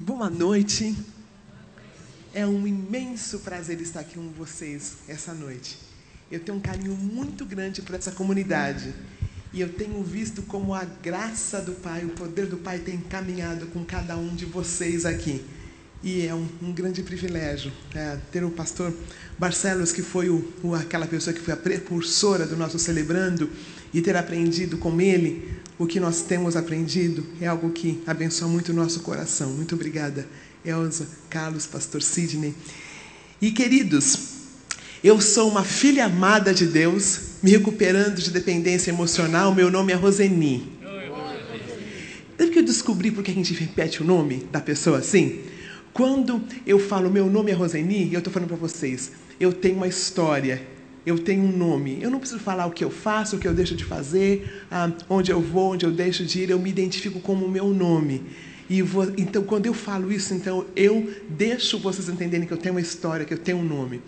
Boa noite. É um imenso prazer estar aqui com vocês essa noite. Eu tenho um carinho muito grande por essa comunidade. E eu tenho visto como a graça do Pai, o poder do Pai tem caminhado com cada um de vocês aqui. E é um grande privilégio ter o pastor Barcelos, que foi aquela pessoa que foi a precursora do nosso Celebrando, e ter aprendido com ele o que nós temos aprendido. É algo que abençoa muito o nosso coração. Muito obrigada, Elza, Carlos, pastor Sidney. E queridos, eu sou uma filha amada de Deus, me recuperando de dependência emocional. Meu nome é Roseni. Sabe que eu descobri porque a gente repete o nome da pessoa assim? Quando eu falo meu nome é Roseni, eu estou falando para vocês, eu tenho uma história, eu tenho um nome. Eu não preciso falar o que eu faço, o que eu deixo de fazer, onde eu vou, onde eu deixo de ir. Eu me identifico como o meu nome. Então, quando eu falo isso, então, eu deixo vocês entenderem que eu tenho uma história, que eu tenho um nome.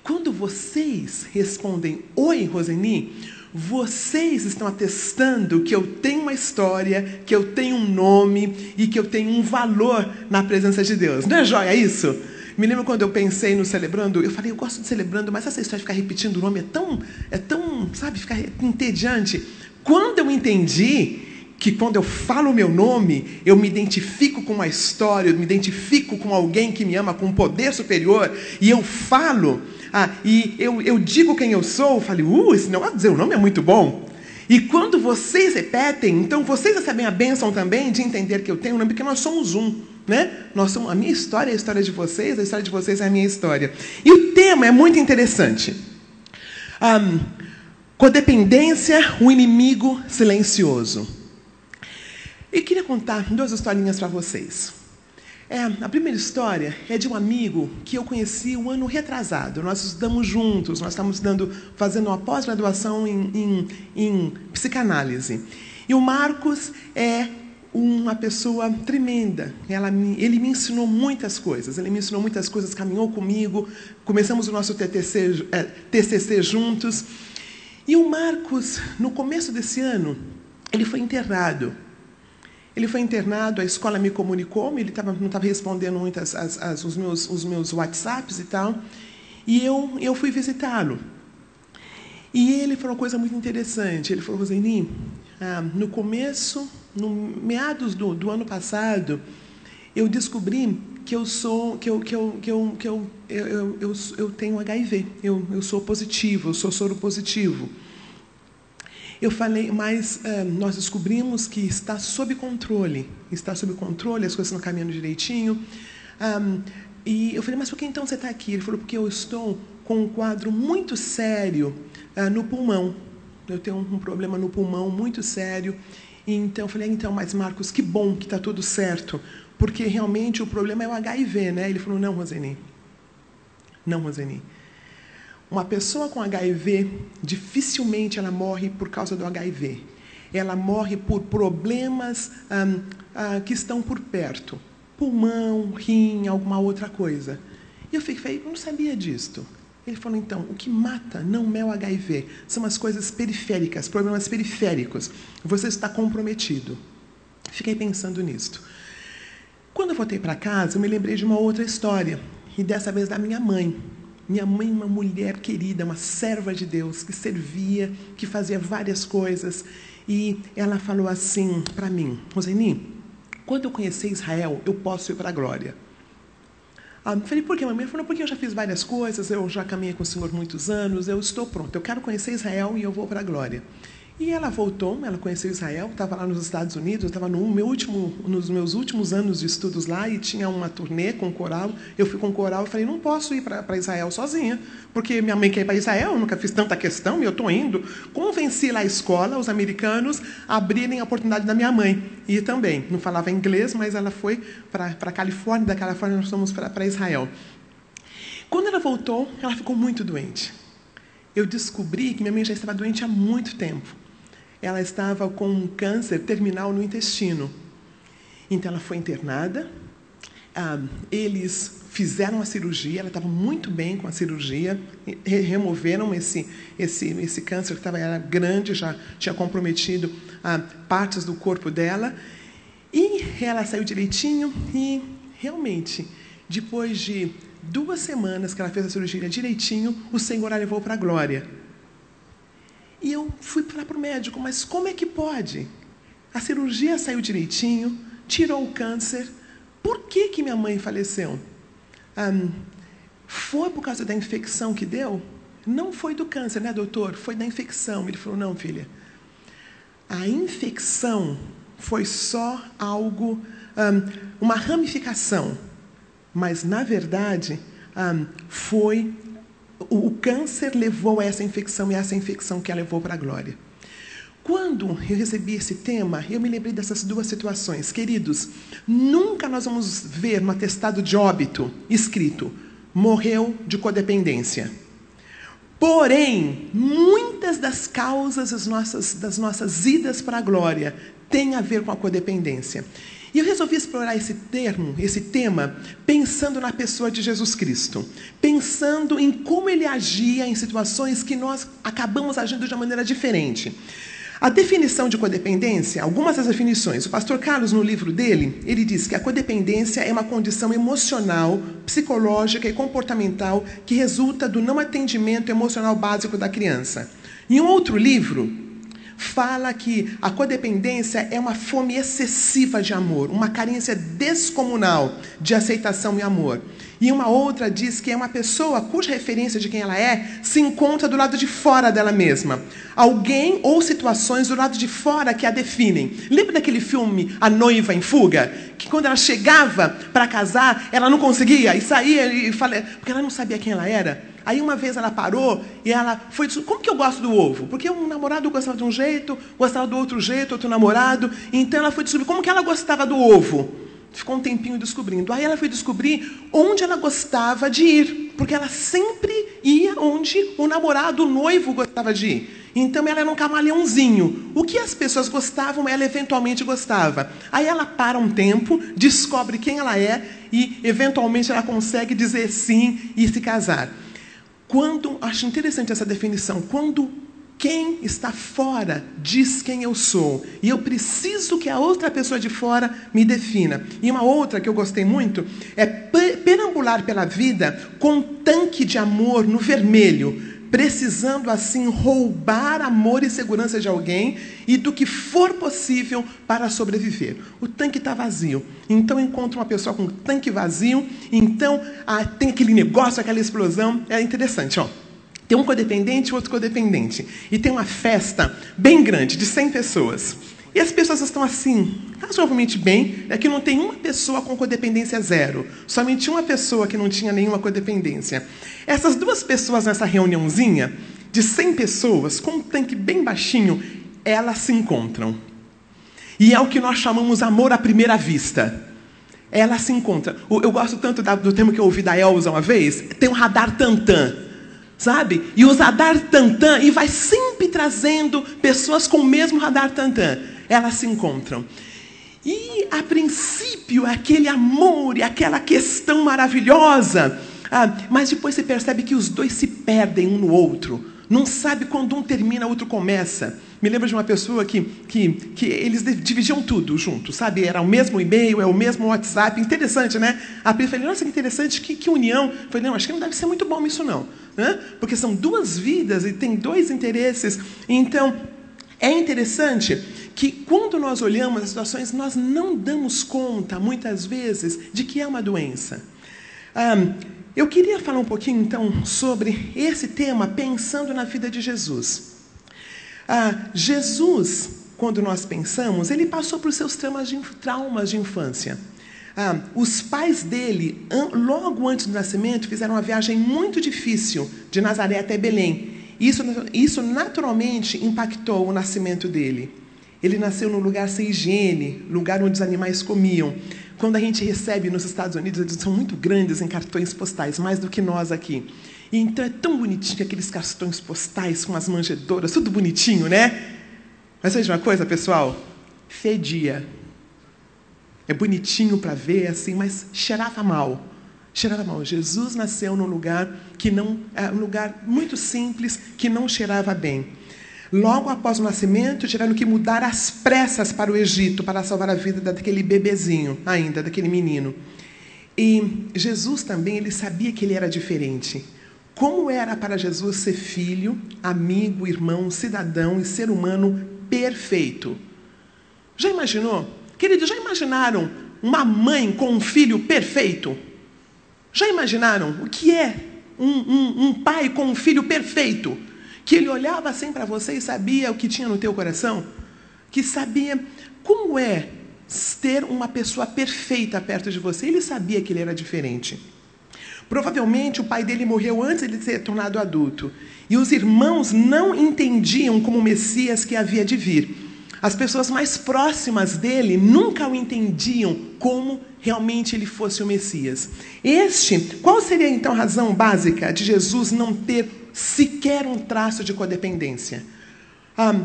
Quando vocês respondem, oi, Roseni, vocês estão atestando que eu tenho uma história, que eu tenho um nome e que eu tenho um valor na presença de Deus. Não é joia isso? Me lembro quando eu pensei no Celebrando, eu falei, eu gosto de Celebrando, mas essa história de ficar repetindo o nome é tão, sabe, ficar entediante. Quando eu entendi que quando eu falo o meu nome, eu me identifico com uma história, eu me identifico com alguém que me ama, com um poder superior, e eu falo, e eu digo quem eu sou, eu falei, esse negócio de dizer o nome é muito bom. E quando vocês repetem, então vocês recebem a bênção também de entender que eu tenho um nome, porque nós somos um, né? A minha história é a história de vocês, a história de vocês é a minha história. E o tema é muito interessante. Codependência, o inimigo silencioso. Eu queria contar duas historinhas para vocês. A primeira história é de um amigo que eu conheci um ano retrasado. Nós estudamos juntos, nós estamos fazendo uma pós-graduação em psicanálise. E o Marcos é uma pessoa tremenda. Ele me ensinou muitas coisas. Ele me ensinou muitas coisas, caminhou comigo. Começamos o nosso TCC juntos. E o Marcos, no começo desse ano, ele foi internado. Ele foi internado, a escola me comunicou, ele não estava respondendo muito os meus WhatsApps e tal, e eu fui visitá-lo. E ele falou uma coisa muito interessante. Ele falou, Roseni, no começo, no meados do ano passado, eu descobri que eu tenho HIV, eu sou positivo, eu sou soro positivo. Eu falei, mas nós descobrimos que está sob controle, as coisas estão caminhando direitinho. E eu falei, mas por que então você está aqui? Ele falou, porque eu estou com um quadro muito sério no pulmão. Eu tenho um problema no pulmão muito sério. E então eu falei, mas Marcos, que bom que está tudo certo, porque realmente o problema é o HIV, né? Ele falou, não, Roseni. Uma pessoa com HIV, dificilmente ela morre por causa do HIV. Ela morre por problemas que estão por perto. Pulmão, rim, alguma outra coisa. E eu fiquei, não sabia disto. Ele falou, então, o que mata não é o HIV, são as coisas periféricas, problemas periféricos. Você está comprometido. Fiquei pensando nisto. Quando eu voltei para casa, eu me lembrei de uma outra história, e dessa vez da minha mãe. Minha mãe, uma mulher querida, uma serva de Deus, que servia, que fazia várias coisas. E ela falou assim para mim, Roseni, quando eu conhecer Israel, eu posso ir para a glória. Eu falei, por quê, mamãe? Ela falou, porque eu já fiz várias coisas, eu já caminhei com o Senhor muitos anos, eu estou pronta, eu quero conhecer Israel e eu vou para a glória. E ela voltou, ela conheceu Israel, estava lá nos Estados Unidos, eu estava nos meus últimos anos de estudos lá, e tinha uma turnê com coral. Eu fui com coral e falei, não posso ir para Israel sozinha, porque minha mãe quer ir para Israel, eu nunca fiz tanta questão, e eu estou indo. Convenci lá a escola, os americanos, a abrirem a oportunidade da minha mãe. E também, não falava inglês, mas ela foi para a Califórnia, da Califórnia nós fomos para Israel. Quando ela voltou, ela ficou muito doente. Eu descobri que minha mãe já estava doente há muito tempo. Ela estava com um câncer terminal no intestino. Então, ela foi internada. Eles fizeram a cirurgia. Ela estava muito bem com a cirurgia. Removeram esse câncer que era grande, já tinha comprometido partes do corpo dela. E ela saiu direitinho e realmente, depois de 2 semanas que ela fez a cirurgia direitinho, o Senhor a levou para a glória. E eu fui lá para o médico, mas como é que pode? A cirurgia saiu direitinho, tirou o câncer. Por que que minha mãe faleceu? Foi por causa da infecção que deu? Não foi do câncer, né, doutor? Foi da infecção. Ele falou, não, filha. A infecção foi só algo, uma ramificação. Mas, na verdade, o câncer levou a essa infecção e essa infecção que a levou para a glória. Quando eu recebi esse tema, eu me lembrei dessas 2 situações. Queridos, nunca nós vamos ver no atestado de óbito escrito, morreu de codependência. Porém, muitas das causas das nossas idas para a glória têm a ver com a codependência. E eu resolvi explorar esse tema, pensando na pessoa de Jesus Cristo. Pensando em como ele agia em situações que nós acabamos agindo de uma maneira diferente. A definição de codependência, algumas das definições, o pastor Carlos, no livro dele, ele diz que a codependência é uma condição emocional, psicológica e comportamental que resulta do não atendimento emocional básico da criança. Em um outro livro, fala que a codependência é uma fome excessiva de amor, uma carência descomunal de aceitação e amor. E uma outra diz que é uma pessoa cuja referência de quem ela é se encontra do lado de fora dela mesma. Alguém ou situações do lado de fora que a definem. Lembra daquele filme A Noiva em Fuga? Que quando ela chegava para casar, ela não conseguia e saía e falava, porque ela não sabia quem ela era. Aí uma vez ela parou e ela foi dizer, como que eu gosto do ovo? Porque um namorado gostava de um jeito, gostava do outro jeito, outro namorado. Então ela foi descobrir como que ela gostava do ovo. Ficou um tempinho descobrindo. Aí ela foi descobrir onde ela gostava de ir. Porque ela sempre ia onde o namorado, o noivo, gostava de ir. Então ela era um camaleãozinho. O que as pessoas gostavam, ela eventualmente gostava. Aí ela para um tempo, descobre quem ela é e eventualmente ela consegue dizer sim e se casar. Acho interessante essa definição, quando quem está fora diz quem eu sou, e eu preciso que a outra pessoa de fora me defina. E uma outra que eu gostei muito é perambular pela vida com um tanque de amor no vermelho, precisando assim roubar amor e segurança de alguém e do que for possível para sobreviver. O tanque está vazio. Então encontro uma pessoa com um tanque vazio, então tem aquele negócio, aquela explosão. É interessante, ó. Tem um codependente e outro codependente. E tem uma festa bem grande, de 100 pessoas. E as pessoas estão assim, razoavelmente bem, é que não tem uma pessoa com codependência 0. Somente uma pessoa que não tinha nenhuma codependência. Essas 2 pessoas nessa reuniãozinha, de 100 pessoas, com um tanque bem baixinho, elas se encontram. E é o que nós chamamos amor à primeira vista. Elas se encontram. Eu gosto tanto do termo que eu ouvi da Elza uma vez, tem um radar tantã. Sabe? E o radar tantã, e vai sempre trazendo pessoas com o mesmo radar tantã. Elas se encontram. E, a princípio, aquele amor e aquela questão maravilhosa, mas depois você percebe que os 2 se perdem um no outro. Não sabe quando um termina, o outro começa. Me lembro de uma pessoa que eles dividiam tudo junto, sabe? Era o mesmo e-mail, é o mesmo WhatsApp. Interessante, né? A Pri falou, nossa, que interessante, que união. Eu falei, não, acho que não deve ser muito bom isso, não. Porque são 2 vidas e tem 2 interesses. Então, é interessante que quando nós olhamos as situações, nós não damos conta, muitas vezes, de que é uma doença. Eu queria falar um pouquinho, então, sobre esse tema, pensando na vida de Jesus. Jesus, quando nós pensamos, ele passou por seus traumas de infância. Os pais dele, logo antes do nascimento, fizeram uma viagem muito difícil de Nazaré até Belém. Isso naturalmente impactou o nascimento dele. Ele nasceu num lugar sem higiene, lugar onde os animais comiam. Quando a gente recebe nos Estados Unidos, eles são muito grandes em cartões postais, mais do que nós aqui. E então é tão bonitinho aqueles cartões postais com as manjedouras, tudo bonitinho, né? Mas veja uma coisa, pessoal, fedia. É bonitinho para ver, assim, mas cheirava mal. Cheirava mal. Jesus nasceu num lugar um lugar muito simples, que não cheirava bem. Logo após o nascimento, tiveram que mudar às pressas para o Egito, para salvar a vida daquele bebezinho ainda, daquele menino. E Jesus também, ele sabia que ele era diferente. Como era para Jesus ser filho, amigo, irmão, cidadão e ser humano perfeito? Já imaginou? Queridos, já imaginaram uma mãe com um filho perfeito? Já imaginaram o que é um pai com um filho perfeito? Que ele olhava assim para você e sabia o que tinha no teu coração? Que sabia como é ter uma pessoa perfeita perto de você? Ele sabia que ele era diferente. Provavelmente o pai dele morreu antes de ser tornado adulto. E os irmãos não entendiam como o Messias que havia de vir. As pessoas mais próximas dele nunca o entendiam como realmente ele fosse o Messias. Qual seria então a razão básica de Jesus não ter sequer um traço de codependência?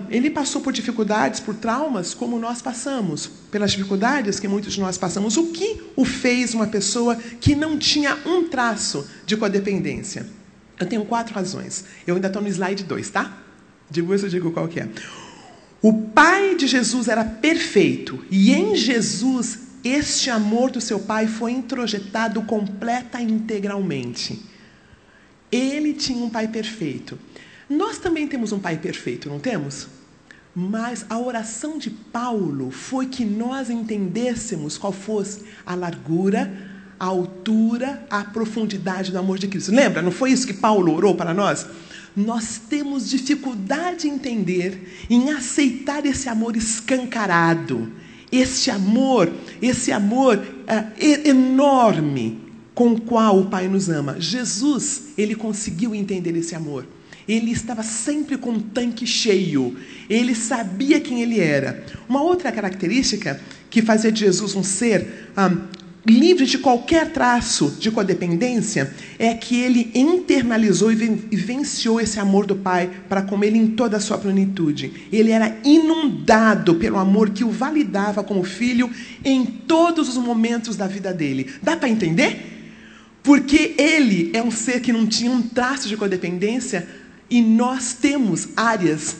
Ele passou por dificuldades, por traumas, como nós passamos, pelas dificuldades que muitos de nós passamos. O que o fez uma pessoa que não tinha um traço de codependência? Eu tenho 4 razões. Eu ainda estou no slide 2, tá? Depois eu digo qual que é. O pai de Jesus era perfeito, e em Jesus, este amor do seu pai foi introjetado completa e integralmente. Ele tinha um pai perfeito. Nós também temos um pai perfeito, não temos? Mas a oração de Paulo foi que nós entendêssemos qual fosse a largura, a altura, a profundidade do amor de Cristo. Lembra? Não foi isso que Paulo orou para nós? Nós temos dificuldade em entender, em aceitar esse amor escancarado, esse amor enorme com o qual o Pai nos ama. Jesus, ele conseguiu entender esse amor. Ele estava sempre com um tanque cheio. Ele sabia quem ele era. Uma outra característica que fazia de Jesus um ser livre de qualquer traço de codependência é que ele internalizou e vivenciou esse amor do Pai para com ele em toda a sua plenitude. Ele era inundado pelo amor que o validava como filho em todos os momentos da vida dele. Dá para entender? Porque ele é um ser que não tinha um traço de codependência. E nós temos áreas...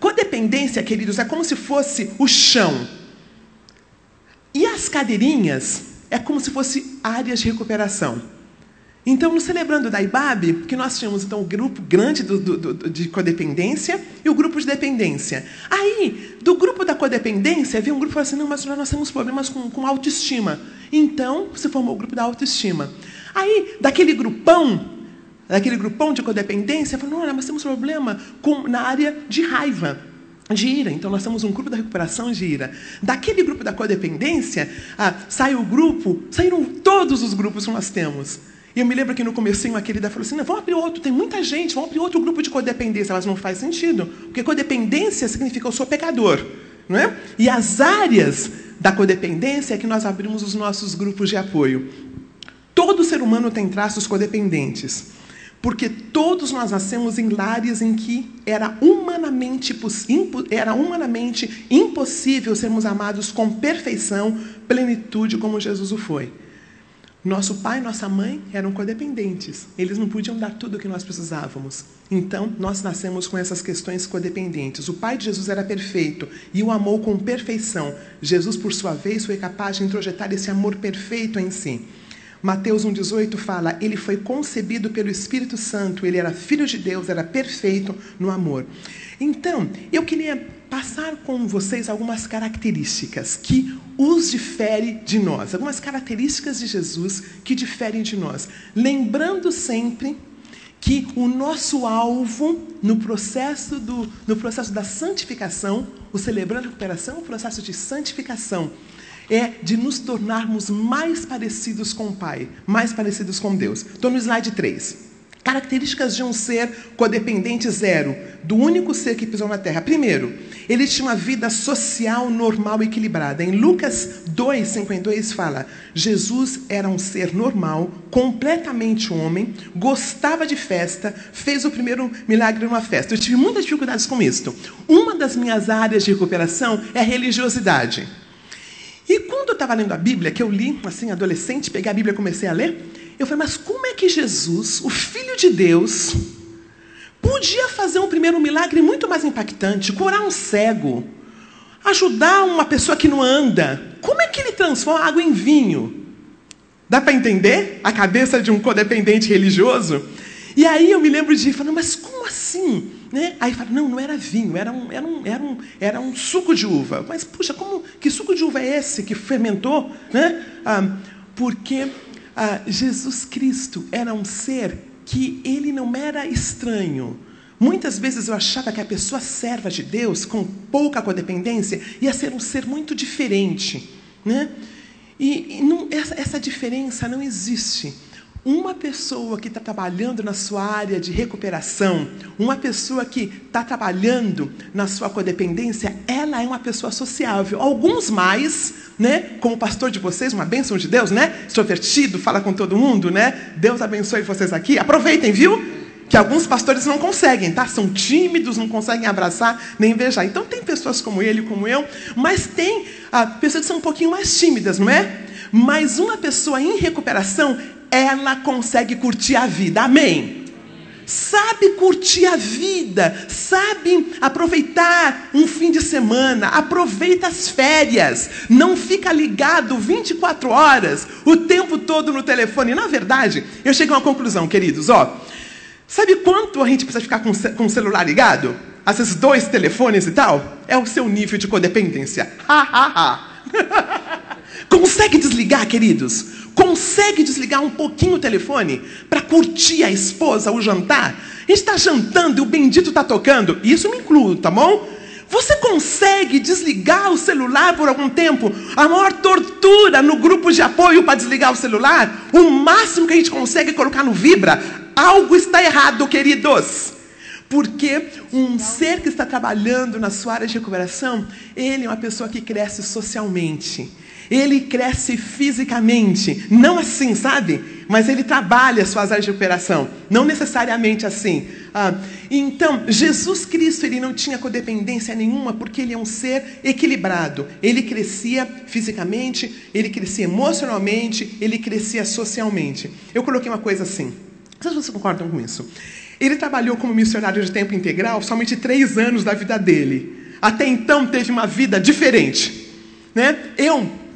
codependência, queridos, é como se fosse o chão. E as cadeirinhas é como se fossem áreas de recuperação. Então, no Celebrando da IBAB, que nós tínhamos então, o grupo grande de codependência e o grupo de dependência. Aí, do grupo da codependência, havia um grupo que falou assim, não, mas nós temos problemas com autoestima. Então, se formou o grupo da autoestima. Aí, daquele grupão de codependência, falou, não, mas temos problema na área de raiva, de ira. Então, nós temos um grupo da recuperação de ira. Daquele grupo da codependência, saíram todos os grupos que nós temos. E eu me lembro que no comecinho a querida falou assim, não, vamos abrir outro, tem muita gente, vamos abrir outro grupo de codependência. Mas não faz sentido, porque codependência significa eu sou pecador. Não é? E as áreas da codependência é que nós abrimos os nossos grupos de apoio. Todo ser humano tem traços codependentes. Porque todos nós nascemos em lares em que era humanamente impossível sermos amados com perfeição, plenitude, como Jesus o foi. Nosso pai e nossa mãe eram codependentes. Eles não podiam dar tudo o que nós precisávamos. Então, nós nascemos com essas questões codependentes. O pai de Jesus era perfeito e o amou com perfeição. Jesus, por sua vez, foi capaz de introjetar esse amor perfeito em si. Mateus 1,18 fala, ele foi concebido pelo Espírito Santo, ele era filho de Deus, era perfeito no amor. Então, eu queria passar com vocês algumas características que os diferem de nós, algumas características de Jesus que diferem de nós. Lembrando sempre que o nosso alvo no processo da santificação, o Celebrando a Recuperação, o processo de santificação, é de nos tornarmos mais parecidos com o Pai, mais parecidos com Deus. Estou no slide 3. Características de um ser codependente zero, do único ser que pisou na Terra. Primeiro, ele tinha uma vida social, normal e equilibrada. Em Lucas 2:52 fala, Jesus era um ser normal, completamente homem, gostava de festa, fez o primeiro milagre numa festa. Eu tive muitas dificuldades com isso. Uma das minhas áreas de recuperação é a religiosidade. E quando eu estava lendo a Bíblia, que eu li, assim, adolescente, peguei a Bíblia e comecei a ler, eu falei, mas como é que Jesus, o Filho de Deus, podia fazer um primeiro milagre muito mais impactante, curar um cego, ajudar uma pessoa que não anda? Como é que ele transforma água em vinho? Dá para entender a cabeça de um codependente religioso? E aí eu me lembro de falar, mas como assim? Né? Aí fala, não era vinho, era um suco de uva. Mas, puxa, que suco de uva é esse que fermentou? Né? Porque Jesus Cristo era um ser que ele não era estranho. Muitas vezes eu achava que a pessoa serva de Deus, com pouca codependência, ia ser um ser muito diferente. Né? Essa diferença não existe. Uma pessoa que está trabalhando na sua área de recuperação, uma pessoa que está trabalhando na sua codependência, ela é uma pessoa sociável. Alguns mais, né? Como o pastor de vocês, uma bênção de Deus, né? Extrovertido, fala com todo mundo, né? Deus abençoe vocês aqui. Aproveitem, viu? Que alguns pastores não conseguem, tá? São tímidos, não conseguem abraçar, nem beijar. Então tem pessoas como ele, como eu, mas tem pessoas que são um pouquinho mais tímidas, não é? Mas uma pessoa em recuperação, ela consegue curtir a vida. Amém? Sabe curtir a vida, sabe aproveitar um fim de semana, aproveita as férias, não fica ligado 24 horas, o tempo todo no telefone. Na verdade, eu chego a uma conclusão, queridos, sabe quanto a gente precisa ficar com o celular ligado? Às vezes 2 telefones e tal? É o seu nível de codependência. Consegue desligar, queridos? Consegue desligar um pouquinho o telefone para curtir a esposa, o jantar? A gente está jantando e o bendito está tocando. Isso me inclui, tá bom? Você consegue desligar o celular por algum tempo? A maior tortura no grupo de apoio para desligar o celular, o máximo que a gente consegue é colocar no vibra. Algo está errado, queridos. Porque um ser que está trabalhando na sua área de recuperação, ele é uma pessoa que cresce socialmente. Ele cresce fisicamente. Não assim, sabe? Mas ele trabalha as suas áreas de recuperação. Não necessariamente assim. Então, Jesus Cristo, ele não tinha codependência nenhuma, porque ele é um ser equilibrado. Ele crescia fisicamente, ele crescia emocionalmente, ele crescia socialmente. Eu coloquei uma coisa assim. Não sei se vocês concordam com isso. Ele trabalhou como missionário de tempo integral somente 3 anos da vida dele. Até então teve uma vida diferente. Né?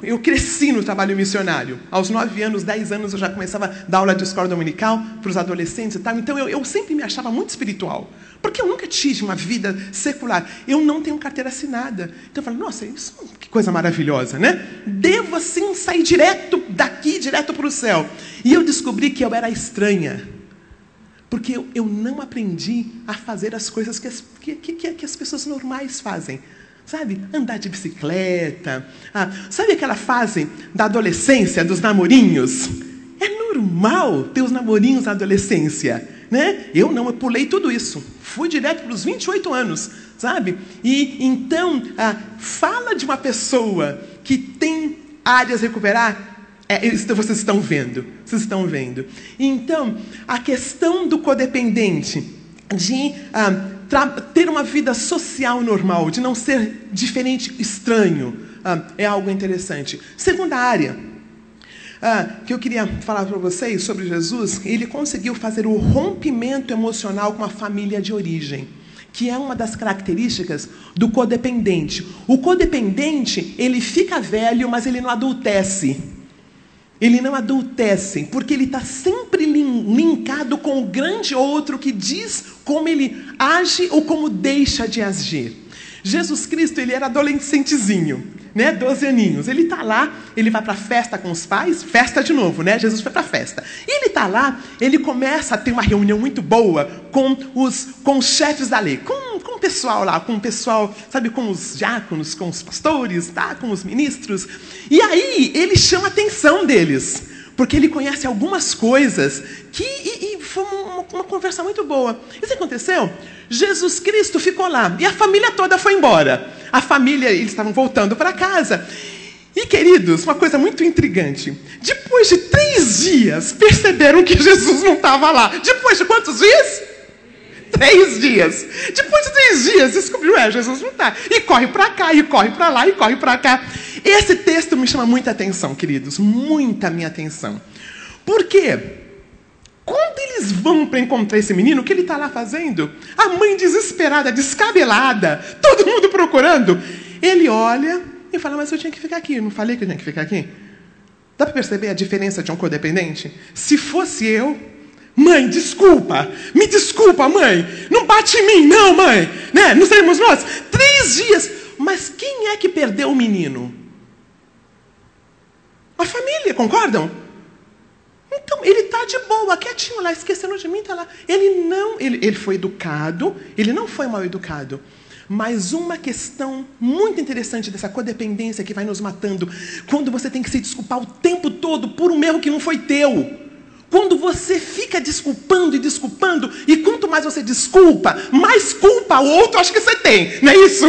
Eu cresci no trabalho missionário. Aos 9 anos, 10 anos, eu já começava a dar aula de escola dominical para os adolescentes e tal. Então eu sempre me achava muito espiritual. Porque eu nunca tive uma vida secular. Eu não tenho carteira assinada. Então eu falei, nossa, isso, que coisa maravilhosa, né? Devo assim sair direto daqui, direto para o céu. E eu descobri que eu era estranha. Porque eu não aprendi a fazer as coisas que as pessoas normais fazem. Sabe? Andar de bicicleta. Sabe aquela fase da adolescência, dos namorinhos? É normal ter os namorinhos na adolescência. Né? Eu pulei tudo isso. Fui direto para os 28 anos. Sabe? E então, fala de uma pessoa que tem áreas a recuperar. Vocês estão vendo. Vocês estão vendo. Então, a questão do codependente, de ter uma vida social normal, de não ser diferente, estranho, é algo interessante. Segunda área que eu queria falar para vocês sobre Jesus, ele conseguiu fazer o rompimento emocional com a família de origem, que é uma das características do codependente. O codependente, ele fica velho, mas ele não adultece. Ele não adultece, porque ele está sempre linkado com o grande outro que diz como ele age ou como deixa de agir. Jesus Cristo, ele era adolescentezinho, né? 12 aninhos. Ele está lá, ele vai para a festa com os pais, festa de novo, né? Jesus foi para a festa. E ele está lá, ele começa a ter uma reunião muito boa com os chefes da lei, com o pessoal lá, sabe, com os diáconos, com os pastores, tá? Com os ministros. E aí, ele chama a atenção deles, porque ele conhece algumas coisas e foi uma conversa muito boa. E o que aconteceu? Jesus Cristo ficou lá e a família toda foi embora. A família, eles estavam voltando para casa. E, queridos, uma coisa muito intrigante. Depois de 3 dias, perceberam que Jesus não estava lá. Depois de quantos dias? 3 dias. Depois de 3 dias, descobriu, Jesus não está. E corre para cá, e corre para lá, e corre para cá. Esse texto me chama muita atenção, queridos. Muita minha atenção. Por quê? Quando eles vão para encontrar esse menino, o que ele está lá fazendo? A mãe desesperada, descabelada, todo mundo procurando. Ele olha e fala, mas eu tinha que ficar aqui. Eu não falei que eu tinha que ficar aqui? Dá para perceber a diferença de um codependente? Se fosse eu, mãe, desculpa, me desculpa, mãe, não bate em mim, não, mãe, né? Não seremos nós? 3 dias. Mas quem é que perdeu o menino? A família, concordam? Então, ele está de boa, quietinho lá, esquecendo de mim, está lá. Ele foi educado, ele não foi mal educado. Mas uma questão muito interessante dessa codependência que vai nos matando, quando você tem que se desculpar o tempo todo por um erro que não foi teu. Quando você fica desculpando, e quanto mais você desculpa, mais culpa o outro acho que você tem, não é isso?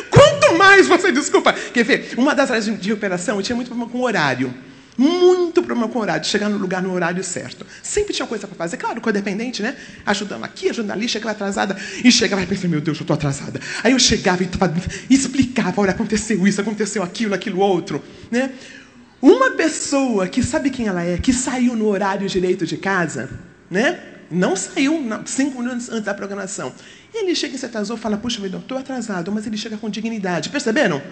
Quanto mais você desculpa. Quer ver? Uma das áreas de recuperação, eu tinha muito problema com o horário. Muito problema com o horário, de chegar no lugar no horário certo. Sempre tinha coisa para fazer, claro, codependente, né? Ajudando aqui, ajudando ali, chegava atrasada, e chegava e pensava, meu Deus, eu estou atrasada. Aí eu chegava e explicava, olha, aconteceu isso, aconteceu aquilo outro, né? Uma pessoa que sabe quem ela é, que saiu no horário direito de casa, né? Não saiu 5 minutos antes da programação. Ele chega e se atrasou, fala, puxa vida, eu estou atrasado, mas ele chega com dignidade. Perceberam?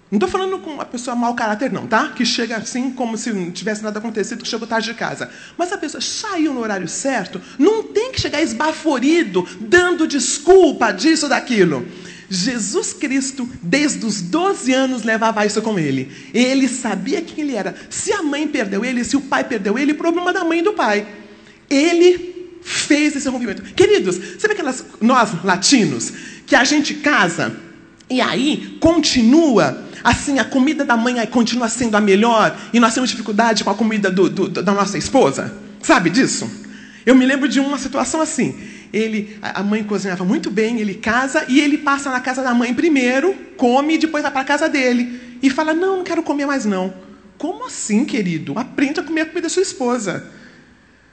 Não estou falando com uma pessoa mau caráter, não, tá? Que chega assim, como se não tivesse nada acontecido, que chegou tarde de casa. Mas a pessoa saiu no horário certo, não tem que chegar esbaforido, dando desculpa disso, daquilo. Jesus Cristo, desde os 12 anos, levava isso com ele. Ele sabia quem ele era. Se a mãe perdeu ele, se o pai perdeu ele, problema da mãe e do pai. Ele fez esse rompimento. Queridos, sabe nós latinos, que a gente casa e aí continua assim, a comida da mãe continua sendo a melhor e nós temos dificuldade com a comida da nossa esposa? Sabe disso? Eu me lembro de uma situação assim. A mãe cozinhava muito bem, ele casa e ele passa na casa da mãe primeiro, come e depois vai para a casa dele. E fala, não quero comer mais não. Como assim, querido? Aprende a comer a comida da sua esposa.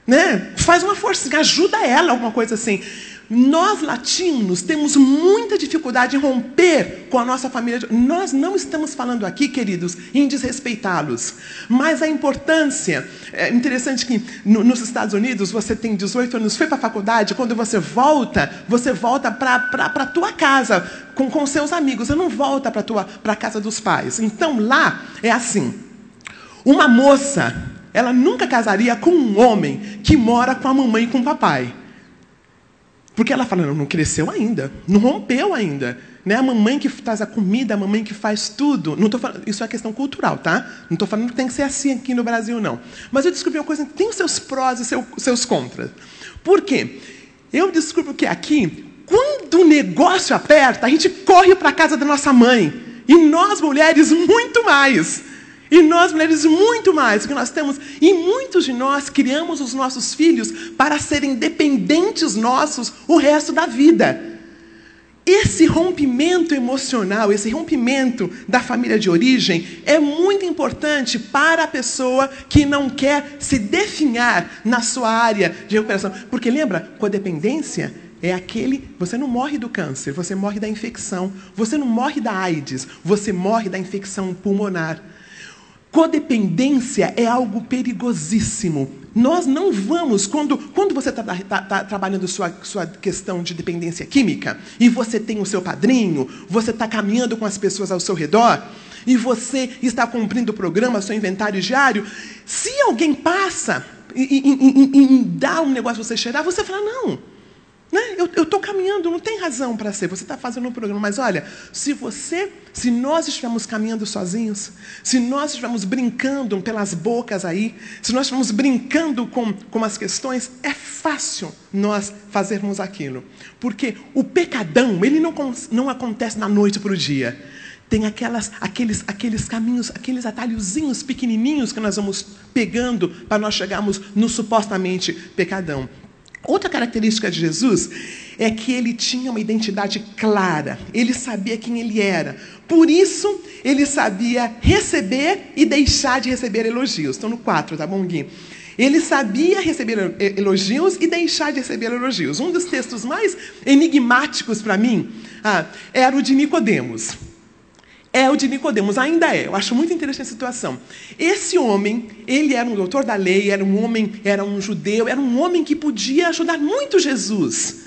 Né? Faz uma forcinha, ajuda ela, alguma coisa assim. Nós, latinos, temos muita dificuldade em romper com a nossa família. Nós não estamos falando aqui, queridos, em desrespeitá-los. Mas a importância... É interessante que nos Estados Unidos, você tem 18 anos, foi para a faculdade, quando você volta para a tua casa, com seus amigos. Você não volta para a casa dos pais. Então, lá, é assim. Uma moça, ela nunca casaria com um homem que mora com a mamãe e com o papai. Porque ela fala, não cresceu ainda, não rompeu ainda. Né? A mamãe que traz a comida, a mamãe que faz tudo. Não tô falando, isso é questão cultural, tá? Não estou falando que tem que ser assim aqui no Brasil, não. Mas eu descobri uma coisa que tem os seus prós e seus contras. Por quê? Eu descubro que aqui, quando o negócio aperta, a gente corre para a casa da nossa mãe. E nós, mulheres, muito mais. E nós, mulheres, muito mais, porque nós temos, e muitos de nós criamos os nossos filhos para serem dependentes nossos o resto da vida. Esse rompimento emocional, esse rompimento da família de origem é muito importante para a pessoa que não quer se definhar na sua área de recuperação. Porque lembra, codependência é você não morre do câncer, você morre da infecção. Você não morre da AIDS, você morre da infecção pulmonar. Codependência é algo perigosíssimo. Nós não vamos, quando você está trabalhando sua questão de dependência química, e você tem o seu padrinho, você está caminhando com as pessoas ao seu redor, e você está cumprindo o programa, seu inventário diário, se alguém passa e dá um negócio para você cheirar, você fala, não. Né? Eu estou caminhando, não tem razão para ser. Você está fazendo um programa, mas olha, se nós estivermos caminhando sozinhos, se nós estivermos brincando pelas bocas aí, se nós estivermos brincando com as questões, é fácil nós fazermos aquilo. Porque o pecadão, ele não acontece da noite para o dia. Tem aqueles caminhos, aqueles atalhozinhos pequenininhos que nós vamos pegando para nós chegarmos no supostamente pecadão. Outra característica de Jesus é que ele tinha uma identidade clara. Ele sabia quem ele era. Por isso, ele sabia receber e deixar de receber elogios. Estou no 4, tá bom, Gui? Ele sabia receber elogios e deixar de receber elogios. Um dos textos mais enigmáticos para mim era o de Nicodemos. Ainda é. Eu acho muito interessante a situação. Esse homem, ele era um doutor da lei, era um judeu, era um homem que podia ajudar muito Jesus.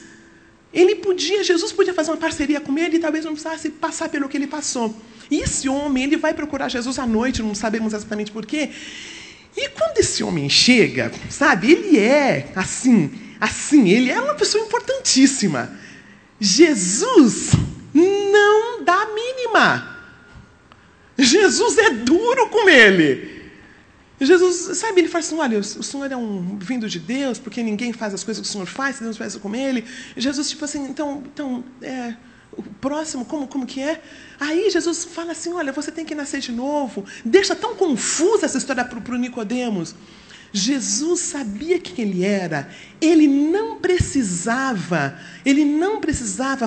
Jesus podia fazer uma parceria com ele e talvez não precisasse passar pelo que ele passou. E esse homem, ele vai procurar Jesus à noite, não sabemos exatamente por quê. E quando esse homem chega, sabe, ele é assim, ele é uma pessoa importantíssima. Jesus não dá a mínima. Jesus é duro com ele. Jesus, sabe, ele fala assim, olha, o Senhor é um vindo de Deus, porque ninguém faz as coisas que o Senhor faz, se Deus faz com ele. Jesus, tipo assim, então o próximo, como que é? Aí Jesus fala assim, olha, você tem que nascer de novo. Deixa tão confusa essa história para o Nicodemos. Jesus sabia quem ele era. Ele não precisava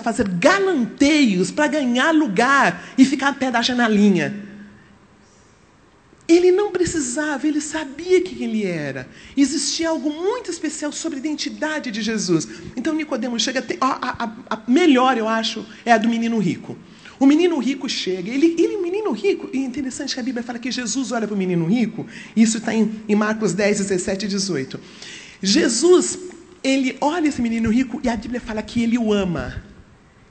fazer galanteios para ganhar lugar e ficar a pé da janelinha. Ele não precisava, ele sabia quem ele era. Existia algo muito especial sobre a identidade de Jesus. Então Nicodemos chega, a melhor, eu acho, é a do menino rico. O menino rico chega, o menino rico, e é interessante que a Bíblia fala que Jesus olha para o menino rico, isso está em Marcos 10, 17 e 18. Jesus, ele olha esse menino rico e a Bíblia fala que ele o ama.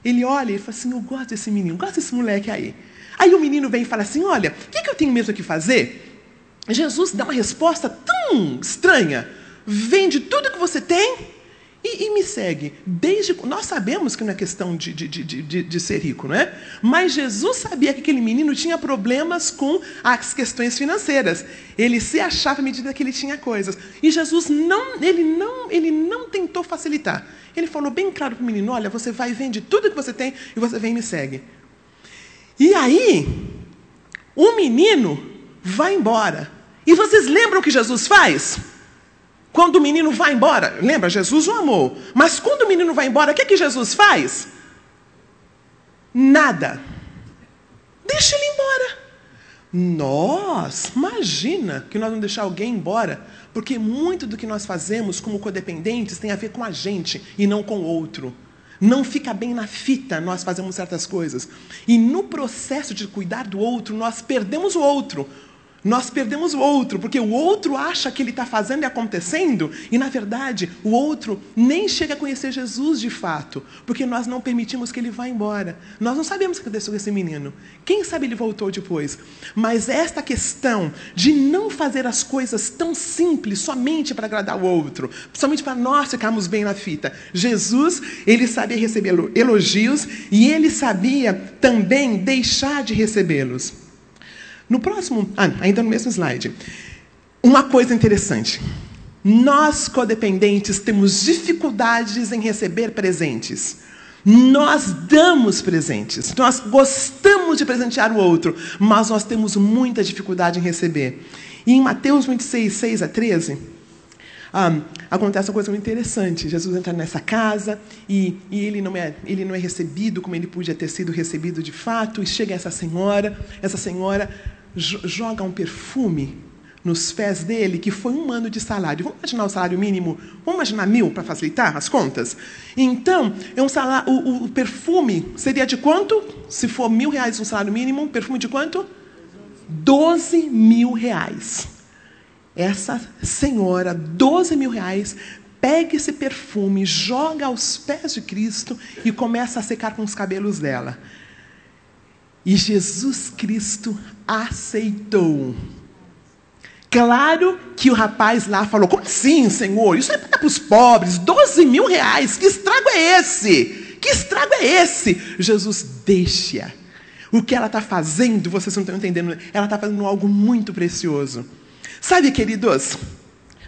Ele olha e fala assim, eu gosto desse menino, gosto desse moleque aí. Aí o menino vem e fala assim, olha, o que eu tenho mesmo que fazer? Jesus dá uma resposta tão estranha. Vende tudo que você tem e me segue. Nós sabemos que não é questão de ser rico, não é? Mas Jesus sabia que aquele menino tinha problemas com as questões financeiras. Ele se achava à medida que ele tinha coisas. E Jesus ele não tentou facilitar. Ele falou bem claro para o menino, olha, você vai, vende tudo que você tem e você vem e me segue. E aí, o menino vai embora. E vocês lembram o que Jesus faz? Quando o menino vai embora, lembra, Jesus o amou. Mas quando o menino vai embora, o que Jesus faz? Nada. Deixa ele embora. Imagina que nós vamos deixar alguém embora, porque muito do que nós fazemos como codependentes tem a ver com a gente e não com o outro. Não fica bem na fita, nós fazemos certas coisas. E no processo de cuidar do outro, nós perdemos o outro. Nós perdemos o outro, porque o outro acha que ele está fazendo e acontecendo, e, na verdade, o outro nem chega a conhecer Jesus de fato, porque nós não permitimos que ele vá embora. Nós não sabemos o que aconteceu com esse menino. Quem sabe ele voltou depois. Mas esta questão de não fazer as coisas tão simples somente para agradar o outro, somente para nós ficarmos bem na fita. Jesus, ele sabia receber elogios, e ele sabia também deixar de recebê-los. No próximo, ainda no mesmo slide, uma coisa interessante. Nós, codependentes, temos dificuldades em receber presentes. Nós damos presentes, nós gostamos de presentear o outro, mas nós temos muita dificuldade em receber. E em Mateus 26, 6 a 13, acontece uma coisa muito interessante. Jesus entra nessa casa e ele não é recebido como ele podia ter sido recebido de fato, e chega essa senhora joga um perfume nos pés dele, que foi 1 ano de salário. Vamos imaginar o salário mínimo, vamos imaginar 1.000 para facilitar as contas? Então, o perfume seria de quanto? Se for R$1.000 um salário mínimo, perfume de quanto? R$12.000. Essa senhora, R$12.000, pega esse perfume, joga aos pés de Cristo e começa a secar com os cabelos dela. E Jesus Cristo aceitou. Claro que o rapaz lá falou, como assim, Senhor? Isso é para os pobres, R$12.000, que estrago é esse? Que estrago é esse? Jesus, deixa. O que ela está fazendo, vocês não estão entendendo, ela está fazendo algo muito precioso. Sabe, queridos,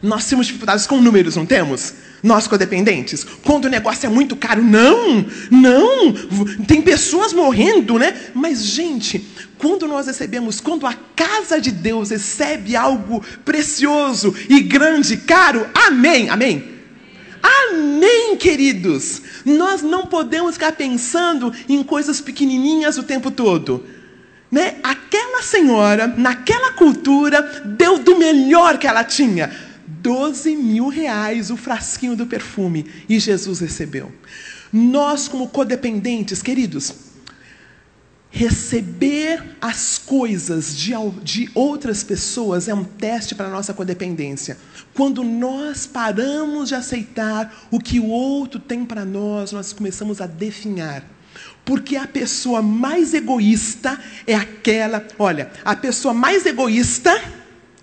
nós temos dificuldades com números, não temos? Nós, codependentes, quando o negócio é muito caro, não, tem pessoas morrendo, né? Mas, gente, quando a casa de Deus recebe algo precioso e grande, caro, amém, queridos. Nós não podemos ficar pensando em coisas pequenininhas o tempo todo. Né? Aquela senhora, naquela cultura, deu do melhor que ela tinha. R$12.000 o frasquinho do perfume. E Jesus recebeu. Nós, como codependentes, queridos, receber as coisas de outras pessoas é um teste para a nossa codependência. Quando nós paramos de aceitar o que o outro tem para nós, nós começamos a definhar. Porque a pessoa mais egoísta é aquela... Olha, a pessoa mais egoísta...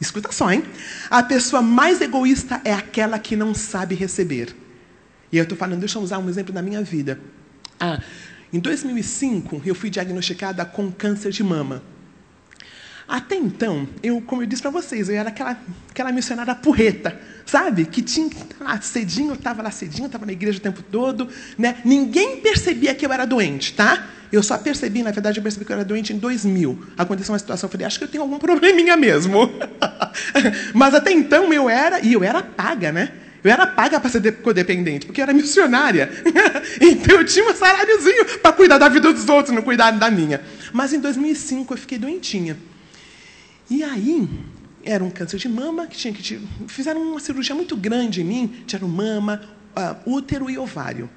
Escuta só, hein? A pessoa mais egoísta é aquela que não sabe receber. E eu estou falando, deixa eu usar um exemplo da minha vida. Em 2005, eu fui diagnosticada com câncer de mama. Até então, como eu disse para vocês, eu era aquela missionária porreta, sabe? Que tinha lá cedinho, eu estava lá cedinho, estava na igreja o tempo todo, né? Ninguém percebia que eu era doente, tá? Eu só percebi, na verdade, eu percebi que eu era doente em 2000. Aconteceu uma situação, eu falei, acho que eu tenho algum probleminha mesmo. Mas até então eu era paga, né? Eu era paga para ser codependente, porque eu era missionária. Então eu tinha um saláriozinho para cuidar da vida dos outros, não cuidar da minha. Mas em 2005 eu fiquei doentinha. E aí, era um câncer de mama, fizeram uma cirurgia muito grande em mim, tiraram mama, útero e ovário.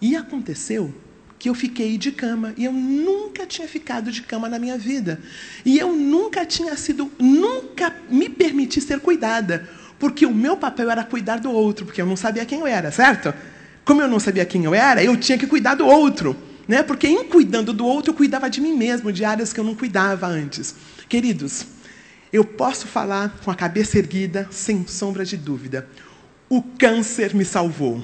E aconteceu que eu fiquei de cama, e eu nunca tinha ficado de cama na minha vida. E eu nunca me permiti ser cuidada, porque o meu papel era cuidar do outro, porque eu não sabia quem eu era, certo? Como eu não sabia quem eu era, eu tinha que cuidar do outro, né? Porque em cuidando do outro, eu cuidava de mim mesmo, de áreas que eu não cuidava antes. Queridos, eu posso falar com a cabeça erguida, sem sombra de dúvida. O câncer me salvou.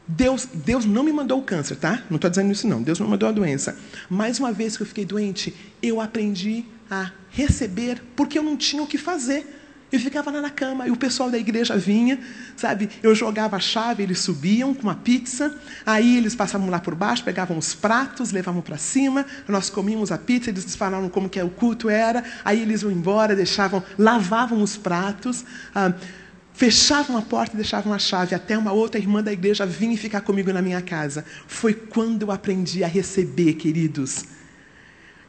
Deus não me mandou o câncer, tá? Não estou dizendo isso, não. Deus não me mandou a doença. Mais uma vez que eu fiquei doente, eu aprendi a receber, porque eu não tinha o que fazer. Eu ficava lá na cama, e o pessoal da igreja vinha, sabe? Eu jogava a chave, eles subiam com uma pizza, aí eles passavam lá por baixo, pegavam os pratos, levavam para cima, nós comíamos a pizza, eles falavam como que o culto era, aí eles iam embora, lavavam os pratos, fechavam a porta e deixavam a chave, até uma outra irmã da igreja vinha ficar comigo na minha casa. Foi quando eu aprendi a receber, queridos.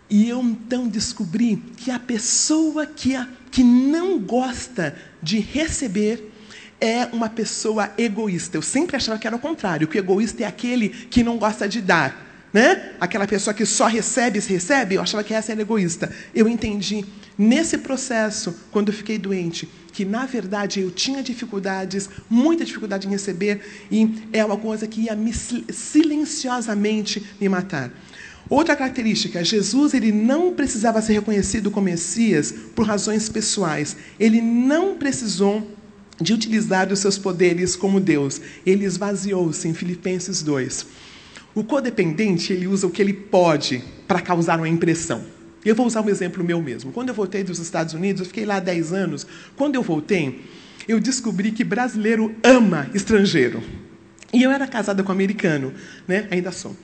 E eu, então, descobri que a pessoa que não gosta de receber é uma pessoa egoísta. Eu sempre achava que era o contrário, que o egoísta é aquele que não gosta de dar, né? Aquela pessoa que só recebe, eu achava que essa era egoísta. Eu entendi, nesse processo, quando eu fiquei doente, que, na verdade, eu tinha dificuldades, muita dificuldade em receber, e é uma coisa que ia silenciosamente me matar. Outra característica, Jesus ele não precisava ser reconhecido como Messias por razões pessoais. Ele não precisou de utilizar os seus poderes como Deus. Ele esvaziou-se em Filipenses 2. O codependente, ele usa o que ele pode para causar uma impressão. Eu vou usar um exemplo meu mesmo. Quando eu voltei dos Estados Unidos, eu fiquei lá 10 anos. Quando eu voltei, eu descobri que brasileiro ama estrangeiro. E eu era casada com um americano, né? Ainda sou.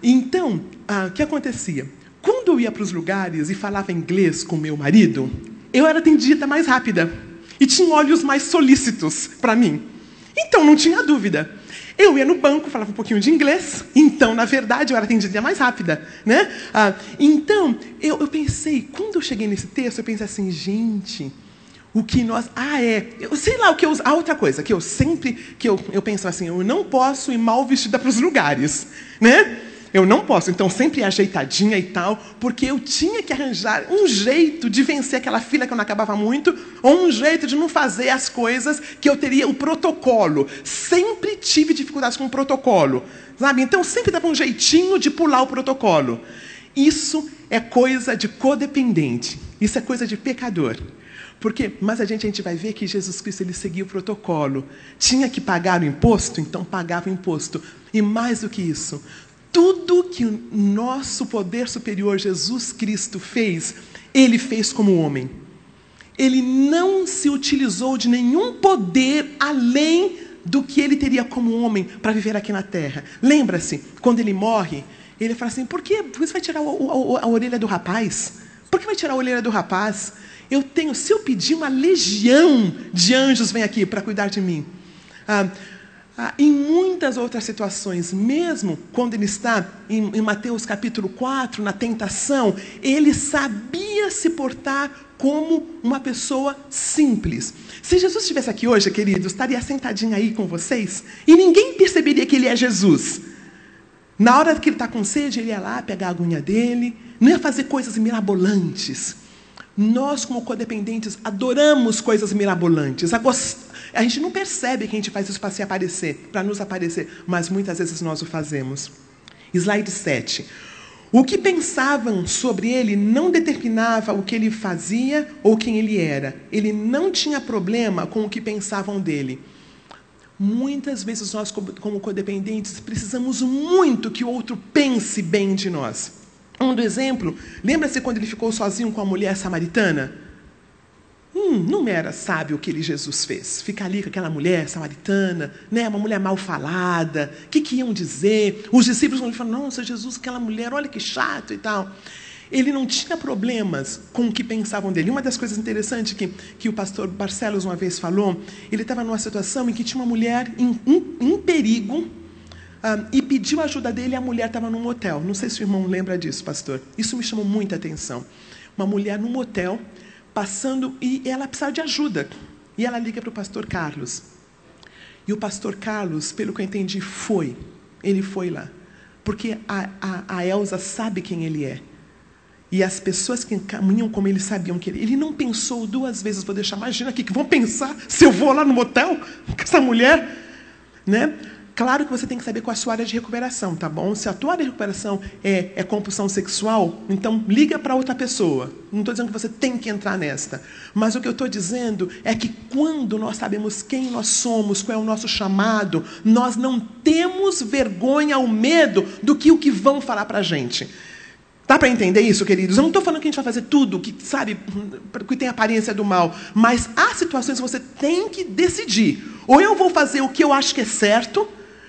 Então, o que acontecia? Quando eu ia para os lugares e falava inglês com meu marido, eu era atendida mais rápida. E tinha olhos mais solícitos para mim. Então, não tinha dúvida. Eu ia no banco, falava um pouquinho de inglês, então, na verdade, eu era atendida mais rápida, né? Então, eu pensei, quando eu cheguei nesse texto, eu pensei assim, gente, o que nós... eu sei lá o que eu... outra coisa, que eu sempre... eu penso assim, eu não posso ir mal vestida para os lugares, né? Eu não posso, então, sempre ajeitadinha e tal, porque eu tinha que arranjar um jeito de vencer aquela fila que eu não acabava muito, ou um jeito de não fazer as coisas que eu teria o protocolo. Sempre tive dificuldades com o protocolo, sabe? Então, sempre dava um jeitinho de pular o protocolo. Isso é coisa de codependente. Isso é coisa de pecador. Mas a gente vai ver que Jesus Cristo ele seguia o protocolo. Tinha que pagar o imposto, então pagava o imposto. E mais do que isso, tudo que o nosso poder superior, Jesus Cristo, fez, ele fez como homem. Ele não se utilizou de nenhum poder além do que ele teria como homem para viver aqui na terra. Lembra-se, quando ele morre, ele fala assim, por que você vai tirar a orelha do rapaz? Por que vai tirar a orelha do rapaz? Se eu pedir, uma legião de anjos vem aqui para cuidar de mim. Em muitas outras situações, mesmo quando ele está em Mateus capítulo 4, na tentação, ele sabia se portar como uma pessoa simples. Se Jesus estivesse aqui hoje, queridos, estaria sentadinho aí com vocês e ninguém perceberia que ele é Jesus. Na hora que ele está com sede, ele ia lá pegar a aguinha dele, não ia fazer coisas mirabolantes. Nós, como codependentes, adoramos coisas mirabolantes. A gente não percebe que a gente faz isso para se aparecer, para nos aparecer, mas muitas vezes nós o fazemos. Slide 7. O que pensavam sobre ele não determinava o que ele fazia ou quem ele era. Ele não tinha problema com o que pensavam dele. Muitas vezes nós, como codependentes, precisamos muito que o outro pense bem de nós. Um do exemplo, lembra-se quando ele ficou sozinho com a mulher samaritana? Não era sábio o que Jesus fez. Ficar ali com aquela mulher samaritana, né? Uma mulher mal falada. O que iam dizer? Os discípulos vão falar, nossa, Jesus, aquela mulher, olha que chato e tal. Ele não tinha problemas com o que pensavam dele. Uma das coisas interessantes que o pastor Barcelos uma vez falou, ele estava numa situação em que tinha uma mulher em perigo e pediu ajuda dele e a mulher estava num motel. Não sei se o irmão lembra disso, pastor. Isso me chamou muita atenção. Uma mulher num motel, passando, e ela precisava de ajuda. E ela liga para o pastor Carlos. E o pastor Carlos, pelo que eu entendi, ele foi lá. Porque a Elza sabe quem ele é. E as pessoas que caminham como ele sabiam que ele não pensou duas vezes, vou deixar, imagina aqui, que vão pensar se eu vou lá no motel com essa mulher, né? Claro que você tem que saber qual é a sua área de recuperação, tá bom? Se a tua área de recuperação é compulsão sexual, então liga para outra pessoa. Não estou dizendo que você tem que entrar nesta. Mas o que eu estou dizendo é que quando nós sabemos quem nós somos, qual é o nosso chamado, nós não temos vergonha ou medo do que o que vão falar para a gente. Dá para entender isso, queridos? Eu não estou falando que a gente vai fazer tudo que, sabe, que tem aparência do mal. Mas há situações que você tem que decidir. Ou eu vou fazer o que eu acho que é certo,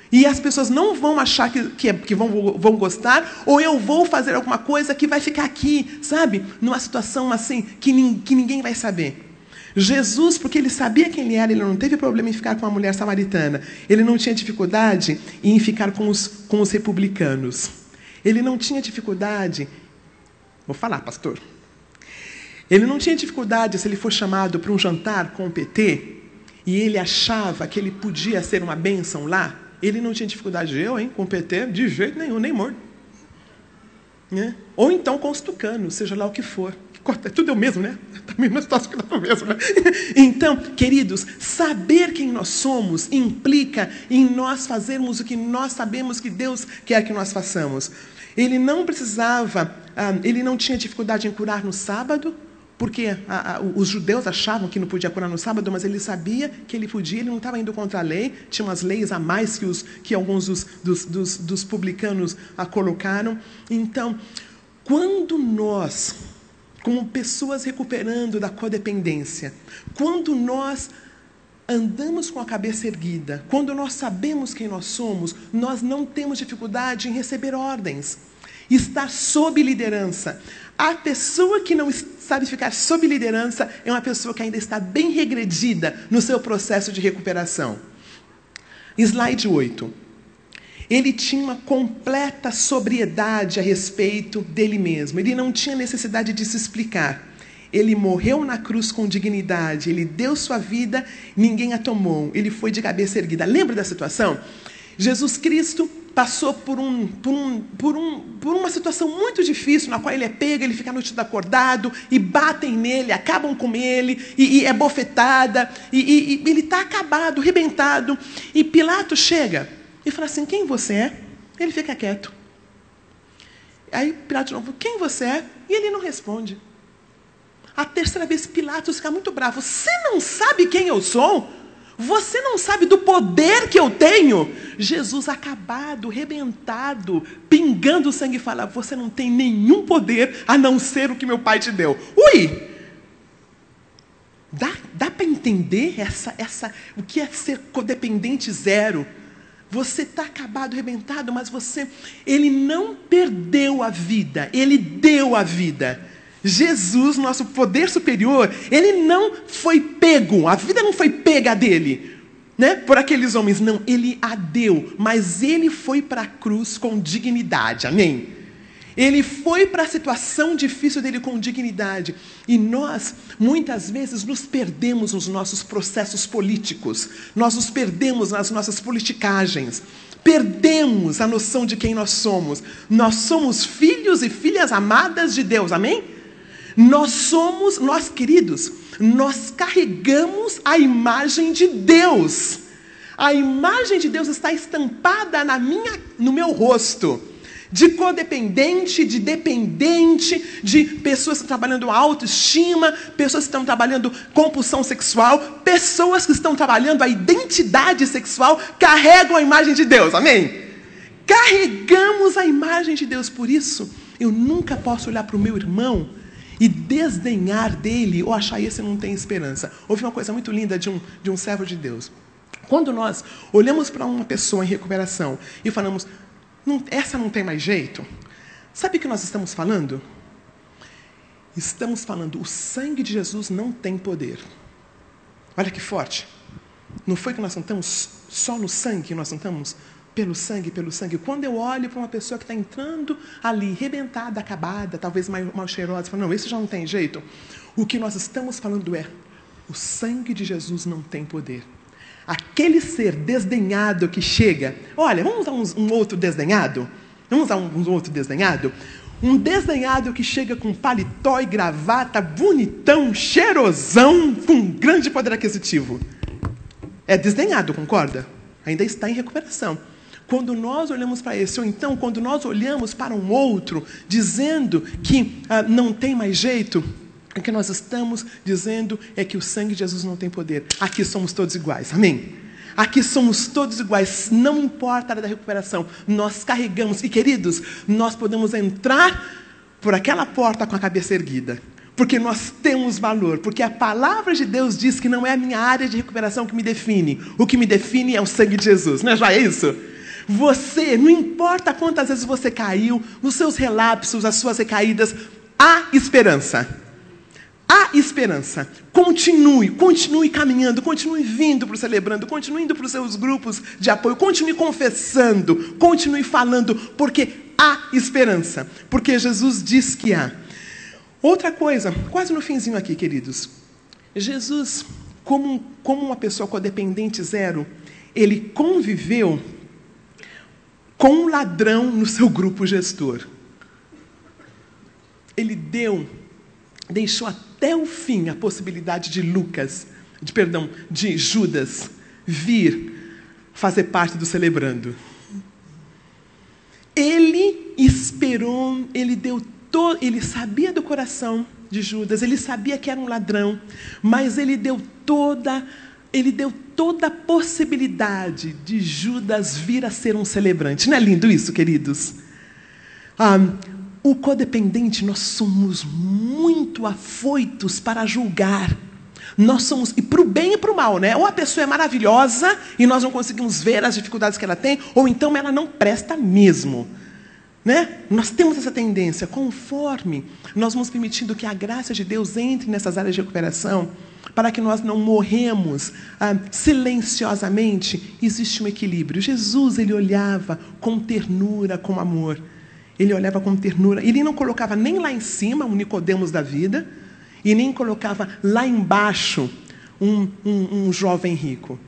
e as pessoas não vão achar que vão gostar, ou eu vou fazer alguma coisa que vai ficar aqui, sabe? Numa situação assim, que ninguém vai saber. Jesus, porque ele sabia quem ele era, ele não teve problema em ficar com uma mulher samaritana. Ele não tinha dificuldade em ficar com os republicanos. Ele não tinha dificuldade... Vou falar, pastor. Ele não tinha dificuldade se ele for chamado para um jantar com o PT e ele achava que ele podia ser uma bênção lá. Ele não tinha dificuldade, com o PT, de jeito nenhum, nem morto. Né? Ou então com os tucanos, seja lá o que for. Tudo é o mesmo, né? Também não está o mesmo, né? Então, queridos, saber quem nós somos implica em nós fazermos o que nós sabemos que Deus quer que nós façamos. Ele não precisava, ele não tinha dificuldade em curar no sábado, porque os judeus achavam que não podia curar no sábado, mas ele sabia que ele podia, ele não estava indo contra a lei, tinha umas leis a mais que alguns dos publicanos colocaram. Então, quando nós, como pessoas recuperando da codependência, quando nós andamos com a cabeça erguida, quando nós sabemos quem nós somos, nós não temos dificuldade em receber ordens, estar sob liderança. A pessoa que não sabe ficar sob liderança é uma pessoa que ainda está bem regredida no seu processo de recuperação. Slide 8. Ele tinha uma completa sobriedade a respeito dele mesmo. Ele não tinha necessidade de se explicar. Ele morreu na cruz com dignidade. Ele deu sua vida, ninguém a tomou. Ele foi de cabeça erguida. Lembra da situação? Jesus Cristo passou por uma situação muito difícil, na qual ele é pego, ele fica a noite toda acordado, e batem nele, acabam com ele, e é bofetada, e ele está acabado, arrebentado. E Pilatos chega e fala assim, quem você é? Ele fica quieto. Aí Pilatos não fala, quem você é? E ele não responde. A terceira vez Pilatos fica muito bravo. Você não sabe quem eu sou? Você não sabe do poder que eu tenho? Jesus acabado, arrebentado, pingando sangue, fala, você não tem nenhum poder a não ser o que meu pai te deu. Ui! Dá para entender o que é ser codependente zero? Você está acabado, arrebentado, mas ele não perdeu a vida, ele deu a vida. Jesus, nosso poder superior, ele não foi pego, a vida não foi pega dele, né, por aqueles homens, não, ele a deu, mas ele foi para a cruz com dignidade, amém? Ele foi para a situação difícil dele com dignidade. E nós, muitas vezes, nos perdemos nos nossos processos políticos, nós nos perdemos nas nossas politicagens, perdemos a noção de quem nós somos. Nós somos filhos e filhas amadas de Deus, amém? Nós queridos, nós carregamos a imagem de Deus. A imagem de Deus está estampada no meu rosto. de codependente, de dependente, de pessoas que estão trabalhando autoestima, pessoas que estão trabalhando compulsão sexual, pessoas que estão trabalhando a identidade sexual, carregam a imagem de Deus, amém? Carregamos a imagem de Deus, por isso eu nunca posso olhar para o meu irmão e desdenhar dele ou achar esse não tem esperança. Houve uma coisa muito linda de um servo de Deus. Quando nós olhamos para uma pessoa em recuperação e falamos, essa não tem mais jeito, sabe o que nós estamos falando? Estamos falando, o sangue de Jesus não tem poder. Olha que forte. Não foi que nós cantamos só no sangue, nós cantamos pelo sangue, pelo sangue. Quando eu olho para uma pessoa que está entrando ali, rebentada, acabada, talvez mal cheirosa, falo, não, esse já não tem jeito. O que nós estamos falando é, o sangue de Jesus não tem poder. Aquele ser desdenhado que chega, olha, vamos usar um outro desdenhado? Vamos usar um outro desdenhado? Um desdenhado que chega com paletó e gravata, bonitão, cheirosão, com grande poder aquisitivo. É desdenhado, concorda? Ainda está em recuperação. Quando nós olhamos para esse, ou então quando nós olhamos para um outro, dizendo que não tem mais jeito, o que nós estamos dizendo é que o sangue de Jesus não tem poder. Aqui somos todos iguais, amém? Aqui somos todos iguais, não importa a área da recuperação, nós carregamos, e queridos, nós podemos entrar por aquela porta com a cabeça erguida, porque nós temos valor, porque a palavra de Deus diz que não é a minha área de recuperação que me define, o que me define é o sangue de Jesus, não é já isso? Você, não importa quantas vezes você caiu, nos seus relapsos, as suas recaídas, há esperança. Há esperança. Continue caminhando, continue vindo para o Celebrando, continue indo para os seus grupos de apoio, continue confessando, continue falando, porque há esperança. Porque Jesus diz que há. Outra coisa, quase no finzinho aqui, queridos. Jesus, como uma pessoa codependente zero, ele conviveu com um ladrão no seu grupo gestor. Ele deixou até o fim a possibilidade de Judas vir fazer parte do Celebrando. Ele esperou, ele sabia do coração de Judas, ele sabia que era um ladrão, mas ele deu toda a possibilidade de Judas vir a ser um celebrante. Não é lindo isso, queridos? O codependente, nós somos muito afoitos para julgar. Nós somos, e para o bem e para o mal, né? Ou a pessoa é maravilhosa e nós não conseguimos ver as dificuldades que ela tem, ou então ela não presta mesmo. Né? Nós temos essa tendência, conforme nós vamos permitindo que a graça de Deus entre nessas áreas de recuperação, para que nós não morremos silenciosamente, existe um equilíbrio. Jesus, ele olhava com ternura, com amor. Ele olhava com ternura. Ele não colocava nem lá em cima um Nicodemos da vida, e nem colocava lá embaixo um jovem rico.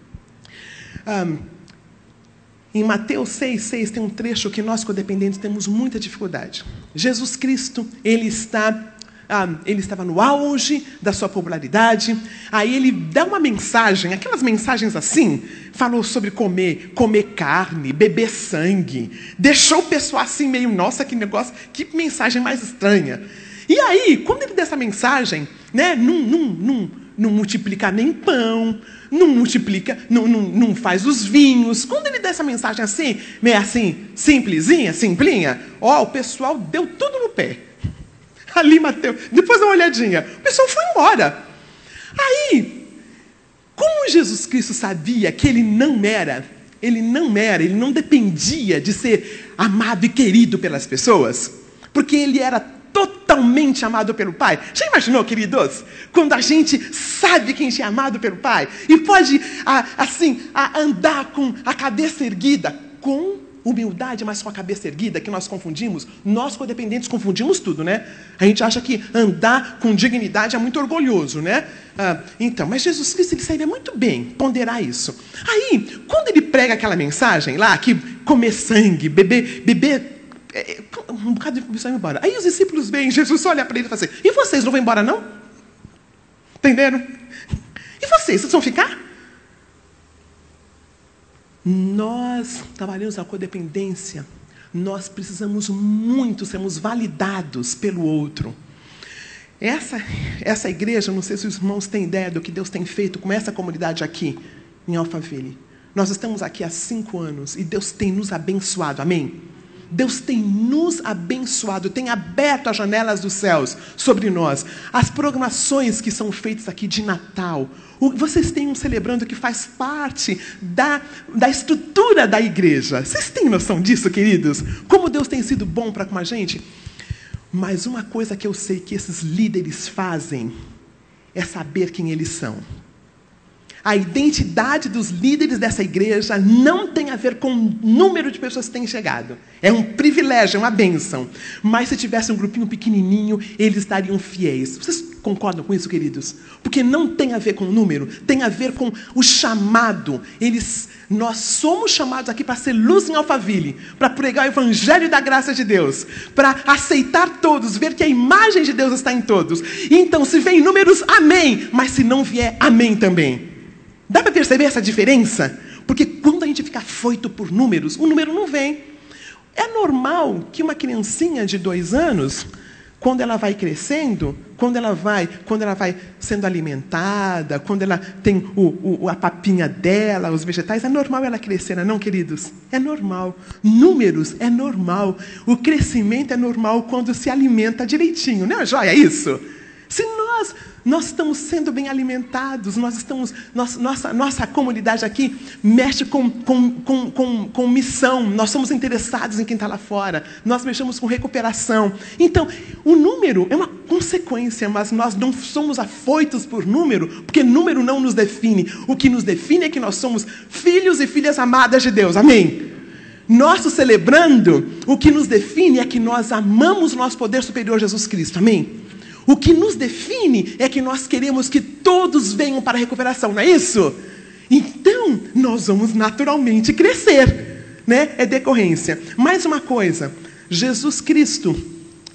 Em Mateus 6,6 tem um trecho que nós, codependentes, temos muita dificuldade. Jesus Cristo, ele estava no auge da sua popularidade. Aí ele dá uma mensagem, aquelas mensagens assim, falou sobre comer carne, beber sangue. Deixou o pessoal assim meio, nossa, que negócio, que mensagem mais estranha. E aí, quando ele dá essa mensagem, né, não multiplica nem pão, não faz os vinhos. Quando ele dá essa mensagem assim, meio assim, simplinha, o pessoal deu tudo no pé. Ali, Mateus, depois dá uma olhadinha, o pessoal foi embora. Aí, como Jesus Cristo sabia que ele não dependia de ser amado e querido pelas pessoas, porque ele era totalmente amado pelo Pai. Já imaginou, queridos? Quando a gente sabe que a gente é amado pelo Pai e pode, andar com a cabeça erguida, com humildade, mas com a cabeça erguida, que nós confundimos. Nós, codependentes, confundimos tudo, né? A gente acha que andar com dignidade é muito orgulhoso, né? Mas Jesus Cristo, ele sabia muito bem ponderar isso. Aí, quando ele prega aquela mensagem lá, que comer sangue, beber um bocado de pessoa ir embora. Aí os discípulos vêm, Jesus olha para ele e fala assim, e vocês não vão embora, não? Entenderam? E vocês vão ficar? Nós trabalhamos a codependência nós precisamos muito sermos validados pelo outro. Essa igreja, não sei se os irmãos têm ideia do que Deus tem feito com essa comunidade aqui, em Alphaville. Nós estamos aqui há 5 anos e Deus tem nos abençoado, amém? Deus tem nos abençoado, tem aberto as janelas dos céus sobre nós. As programações que são feitas aqui de Natal, vocês têm um celebrando que faz parte da estrutura da igreja. Vocês têm noção disso, queridos? Como Deus tem sido bom para com a gente? Mas uma coisa que eu sei que esses líderes fazem é saber quem eles são. A identidade dos líderes dessa igreja não tem a ver com o número de pessoas que têm chegado. É um privilégio, é uma bênção. Mas se tivesse um grupinho pequenininho, eles estariam fiéis. Vocês concordam com isso, queridos? Porque não tem a ver com o número, tem a ver com o chamado. Nós somos chamados aqui para ser luz em Alphaville, para pregar o evangelho da graça de Deus, para aceitar todos, ver que a imagem de Deus está em todos. Então, se vem números, amém. Mas se não vier, amém também. Dá para perceber essa diferença? Porque quando a gente fica afoito por números, o número não vem. É normal que uma criancinha de 2 anos, quando ela vai crescendo, quando ela vai sendo alimentada, quando ela tem a papinha dela, os vegetais, é normal ela crescer, não, queridos? É normal. Números é normal. O crescimento é normal quando se alimenta direitinho. Não é joia isso? Se nós estamos sendo bem alimentados, nossa comunidade aqui mexe com missão, nós somos interessados em quem está lá fora, nós mexemos com recuperação. Então, o número é uma consequência, mas nós não somos afoitos por número, porque número não nos define. O que nos define é que nós somos filhos e filhas amadas de Deus, amém? Nosso celebrando, o que nos define é que nós amamos o nosso poder superior, Jesus Cristo, amém? O que nos define é que nós queremos que todos venham para a recuperação, não é isso? Então, nós vamos naturalmente crescer, né? É decorrência. Mais uma coisa, Jesus Cristo,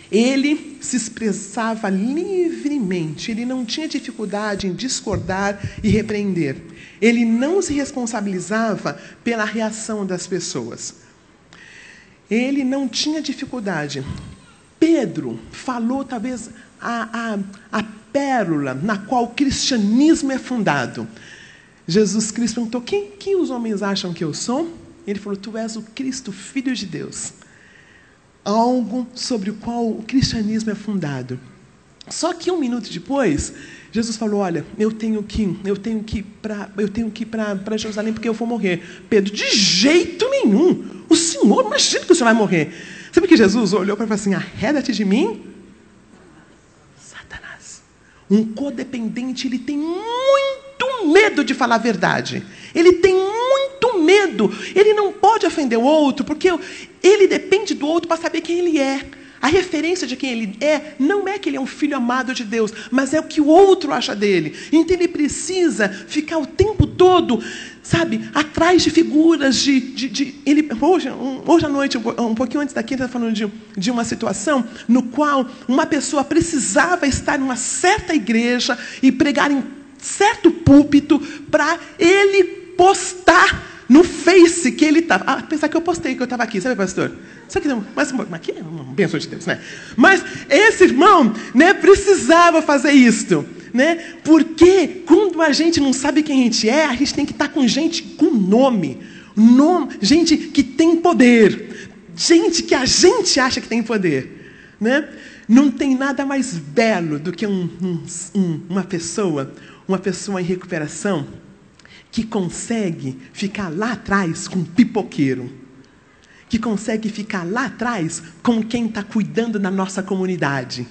ele se expressava livremente, ele não tinha dificuldade em discordar e repreender. Ele não se responsabilizava pela reação das pessoas. Ele não tinha dificuldade. Pedro falou, talvez, a pérola na qual o cristianismo é fundado. Jesus Cristo perguntou, quem os homens acham que eu sou? Ele falou, tu és o Cristo, Filho de Deus. Algo sobre o qual o cristianismo é fundado. Só que 1 minuto depois, Jesus falou, olha, eu tenho que ir para Jerusalém porque eu vou morrer. Pedro, de jeito nenhum. O Senhor, imagina que o Senhor vai morrer. Sabe que Jesus olhou para ele e falou assim, arreda-te de mim, Satanás. Um codependente, ele tem muito medo de falar a verdade. Ele tem muito medo. Ele não pode ofender o outro, porque ele depende do outro para saber quem ele é. A referência de quem ele é, não é que ele é um filho amado de Deus, mas é o que o outro acha dele. Então ele precisa ficar o tempo todo, sabe, atrás de figuras hoje à noite, um pouquinho antes daqui, ele está falando de uma situação no qual uma pessoa precisava estar em uma certa igreja e pregar em certo púlpito para ele postar no Face que ele estava. Apesar que eu postei que eu estava aqui, sabe, pastor? Só que mas aqui é uma bênção de Deus, né? Mas esse irmão, né, precisava fazer isto, né? Porque quando a gente não sabe quem a gente tem que estar com gente com nome, gente que tem poder, gente que a gente acha que tem poder, né? Não tem nada mais belo do que uma pessoa em recuperação que consegue ficar lá atrás com um pipoqueiro, que consegue ficar lá atrás com quem está cuidando da nossa comunidade,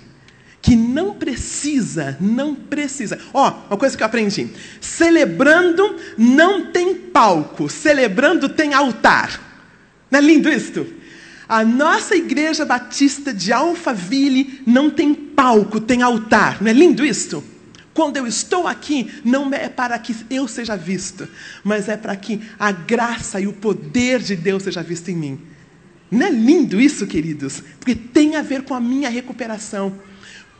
que não precisa. Uma coisa que eu aprendi, celebrando não tem palco, celebrando tem altar. Não é lindo isto? A nossa igreja batista de Alphaville não tem palco, tem altar. Não é lindo isto? Quando eu estou aqui, não é para que eu seja visto, mas é para que a graça e o poder de Deus seja visto em mim. Não é lindo isso, queridos? Porque tem a ver com a minha recuperação.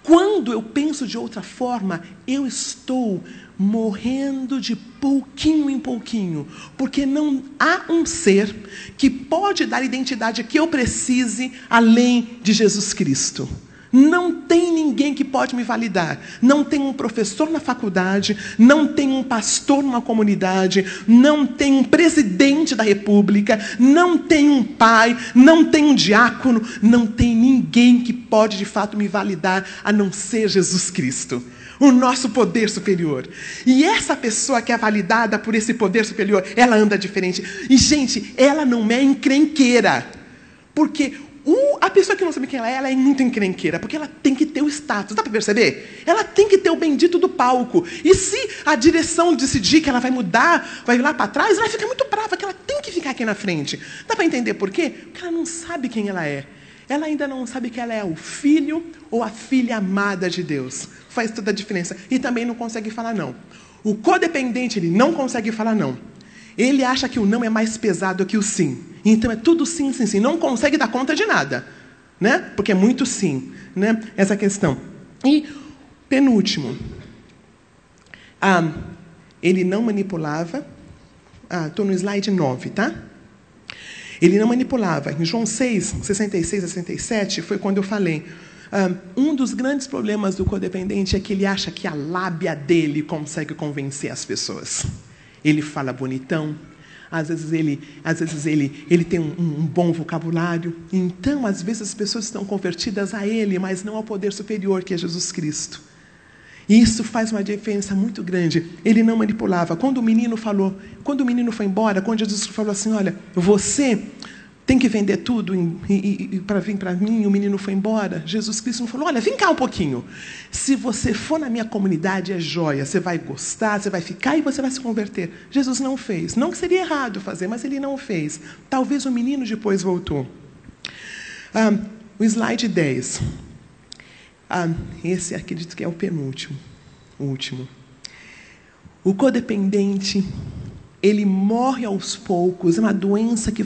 Quando eu penso de outra forma, eu estou morrendo de pouquinho em pouquinho, porque não há um ser que pode dar a identidade que eu precise além de Jesus Cristo. Não tem ninguém que pode me validar. Não tem um professor na faculdade, não tem um pastor numa comunidade, não tem um presidente da república, não tem um pai, não tem um diácono, não tem ninguém que pode de fato me validar a não ser Jesus Cristo, o nosso poder superior. E essa pessoa que é validada por esse poder superior, ela anda diferente. E, gente, ela não é encrenqueira, porque a pessoa que não sabe quem ela é muito encrenqueira, porque ela tem que ter o status, dá para perceber? Ela tem que ter o bendito do palco. E se a direção decidir que ela vai mudar, vai lá para trás, ela fica muito brava, que ela tem que ficar aqui na frente. Dá para entender por quê? Porque ela não sabe quem ela é. Ela ainda não sabe que ela é o filho ou a filha amada de Deus. Faz toda a diferença. E também não consegue falar não. O codependente, ele não consegue falar não. Ele acha que o não é mais pesado que o sim. Então é tudo sim, sim, sim. Não consegue dar conta de nada, né? Porque é muito sim, né? Essa questão. E penúltimo, ele não manipulava. Estou no slide 9, tá? Ele não manipulava. Em João 6, 66 a 67, foi quando eu falei. Um dos grandes problemas do codependente é que ele acha que a lábia dele consegue convencer as pessoas. Ele fala bonitão, às vezes ele tem um bom vocabulário. Então, às vezes, as pessoas estão convertidas a ele, mas não ao poder superior, que é Jesus Cristo. E isso faz uma diferença muito grande. Ele não manipulava. Quando o menino foi embora, quando Jesus falou assim, olha, você tem que vender tudo para vir para mim, o menino foi embora. Jesus Cristo não falou, olha, vem cá um pouquinho. Se você for na minha comunidade, é joia. Você vai gostar, você vai ficar e você vai se converter. Jesus não fez. Não que seria errado fazer, mas ele não fez. Talvez o menino depois voltou. O slide 10. Esse acredito que é o penúltimo. O último. O codependente, ele morre aos poucos. É uma doença que